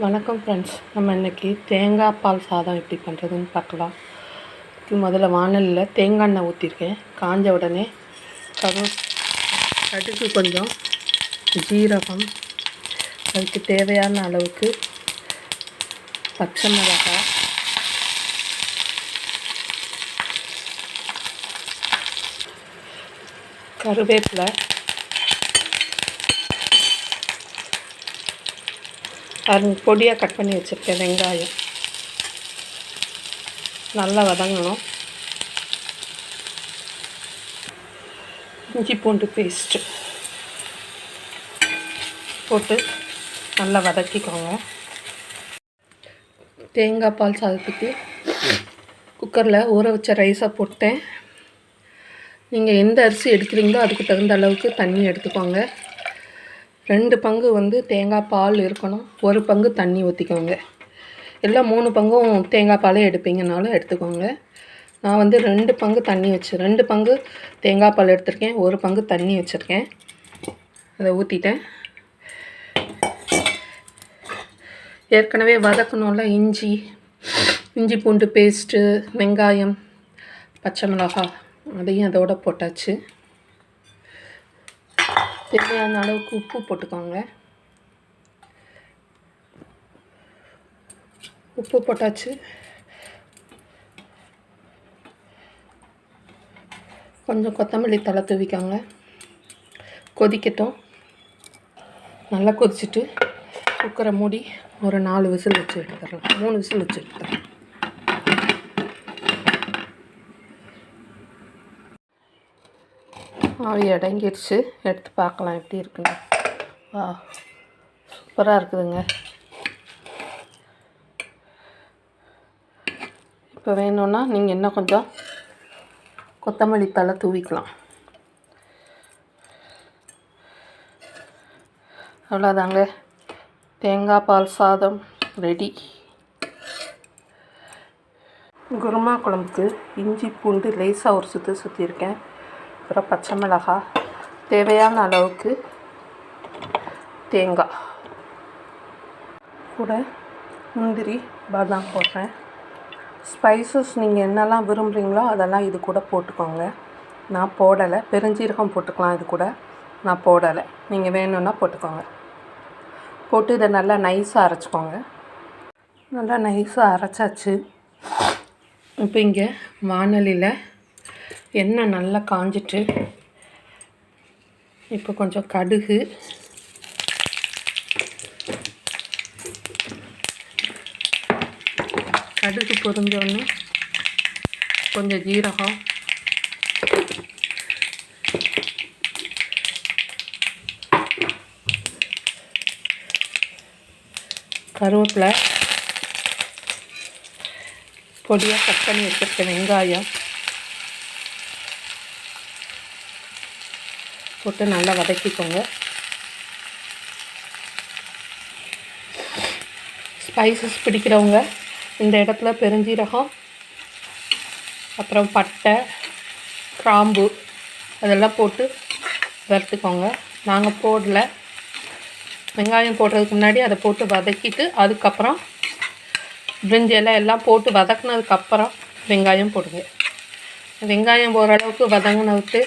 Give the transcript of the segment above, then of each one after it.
வணக்கம் ஃப்ரெண்ட்ஸ். நம்ம இன்றைக்கி தேங்காய் பால் சாதம் எப்படி பண்ணுறதுன்னு பார்க்கலாம். முதல்ல வானலில் தேங்காய் எண்ணெய் ஊற்றிருக்கேன். காஞ்ச உடனே கடுகு, கொஞ்சம் ஜீரகம், அதுக்கு தேவையான அளவுக்கு பச்சை மிளகாய், கருவேப்பிலை, பொடியாக கட் பண்ணி வச்சுருக்கேன் வெங்காயம் நல்லா வதங்கணும். இஞ்சி பூண்டு பேஸ்ட்டு போட்டு நல்லா வதக்கிக்கோங்க. தேங்காய் பால் சாதத்துக்கு குக்கரில் ஊற வச்ச ரைஸை போட்டேன். நீங்கள் எந்த அரிசி எடுக்கிறீங்களோ அதுக்கு தகுந்த அளவுக்கு தண்ணி எடுத்துக்கோங்க. 2 பங்கு தேங்காய் பால் இருக்கணும், 1 பங்கு தண்ணி ஊற்றிக்கோங்க. எல்லாம் 3 பங்கும் தேங்காய் பாலே எடுப்பீங்கனாலும் எடுத்துக்கோங்க. நான் 2 பங்கு தண்ணி 2 பங்கு தேங்காய் பால் எடுத்திருக்கேன், 1 பங்கு தண்ணி வச்சுருக்கேன். அதை ஊற்றிட்டேன். ஏற்கனவே வதக்கணும்ல, இஞ்சி பூண்டு பேஸ்ட்டு, வெங்காயம், பச்சை மிளகாய், அதையும் அதோடு போட்டாச்சு. தேவையான அளவுக்கு உப்பு போட்டுக்கோங்க. உப்பு போட்டாச்சு. கொஞ்சம் கொத்தமல்லி தழை தூவிக்கோங்க. கொதிக்கட்டும். நல்லா கொதிச்சுட்டு குக்கரை மூடி ஒரு 4 விசில் வச்சு எடுத்துடலாம். 3 விசில் வச்சு எடுத்துடலாம். ஆவி அடங்கிடுச்சு. எடுத்து பார்க்கலாம் எப்படி இருக்குன்னு. சூப்பராக இருக்குதுங்க. இப்போ வேணும்னா நீங்கள் இன்னும் கொஞ்சம் கொத்தமல்லி தழை தூவிக்கலாம். அவ்வளோதாங்க, தேங்காய் பால் சாதம் ரெடி. குருமா குழம்புக்கு இஞ்சி பூண்டு லேசாக ஒரு சுற்றியிருக்கேன். அப்புறம் பச்சை மிளகாய், தேவையான அளவுக்கு தேங்காய், கூட முந்திரி, பாதாம் போடுறேன். ஸ்பைசஸ் நீங்கள் என்னெல்லாம் விரும்புகிறீங்களோ அதெல்லாம் இது கூட போட்டுக்கோங்க. நான் போடலை. பெருஞ்சீரகம் போட்டுக்கலாம் இது கூட, நான் போடலை. நீங்கள் வேணும்னா போட்டுக்கோங்க. போட்டு இதை நல்லா நைஸாக அரைச்சிக்கோங்க. நல்லா நைஸாக அரைச்சாச்சு. இப்போ இங்கே வானலியில் எண்ணெய் நல்லா காஞ்சிட்டு, இப்போ கொஞ்சம் கடுகு, பொரிஞ்சோன்னு கொஞ்சம் ஜீரகம், கருவேப்பிலை, பொடியாக கட் பண்ணி வச்சுருக்க வெங்காயம் போட்டு நல்லா வதக்கிக்கோங்க. ஸ்பைசஸ் பிடிக்கிறவங்க இந்த இடத்துல பெருஞ்சீரகம், அப்புறம் பட்டை, கிராம்பு அதெல்லாம் போட்டு வறுத்துக்கோங்க. நாங்கள் போடல. வெங்காயம் போடுறதுக்கு முன்னாடி அதை போட்டு வதக்கிட்டு அதுக்கப்புறம் பிரிஞ்செல்லாம் எல்லாம் போட்டு வதக்குனதுக்கப்புறம் வெங்காயம் போடுங்க. வெங்காயம் ஓரளவுக்கு வதங்கினதுக்கு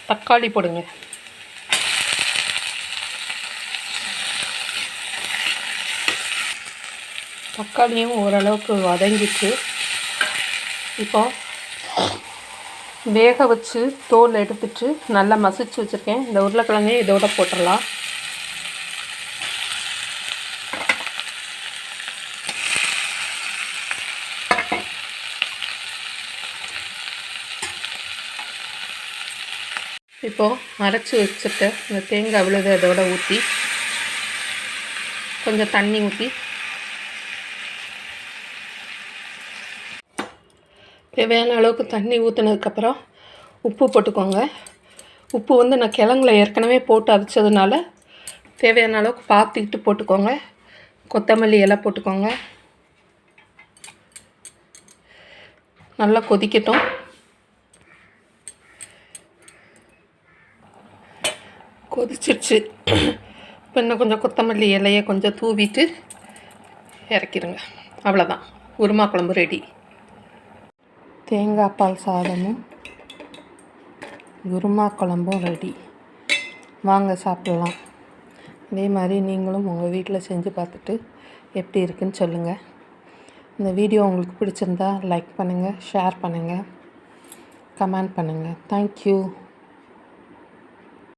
தக்காளி போடுங்க. தக்காளியும் ஓரளவுக்கு வதங்கிச்சு. இப்போ வேக வச்சு தோல் எடுத்துட்டு நல்லா மசிச்சு வச்சுருக்கேன். இந்த உருளைக்கிழங்கையும் இதோட போட்டுடலாம். இப்போது அரைச்சி வச்சுட்டு இந்த தேங்காய் விழுது அதோட ஊற்றி கொஞ்சம் தண்ணி ஊற்றி தேவையான அளவுக்கு தண்ணி ஊற்றினதுக்கப்புறம் உப்பு போட்டுக்கோங்க. உப்பு நான் கிழங்குல ஏற்கனவே போட்டு அரைச்சதுனால தேவையான அளவுக்கு பார்த்துக்கிட்டு போட்டுக்கோங்க. கொத்தமல்லி இலை போட்டுக்கோங்க. நல்லா கொதிக்கட்டும். கொதிச்சிருச்சு. இப்போ இன்னும் கொஞ்சம் கொத்தமல்லி இலையை கொஞ்சம் தூவிட்டு இறக்கிடுங்க. அவ்வளோதான், குருமா குழம்பு ரெடி. தேங்காய் பால் சாதமும் குருமா குழம்பும் ரெடி. வாங்க சாப்பிட்லாம். இதே மாதிரி நீங்களும் உங்கள் வீட்டில் செஞ்சு பார்த்துட்டு எப்படி இருக்குன்னு சொல்லுங்கள். இந்த வீடியோ உங்களுக்கு பிடிச்சிருந்தா லைக் பண்ணுங்கள், ஷேர் பண்ணுங்கள், கமெண்ட் பண்ணுங்கள். தேங்க்யூ.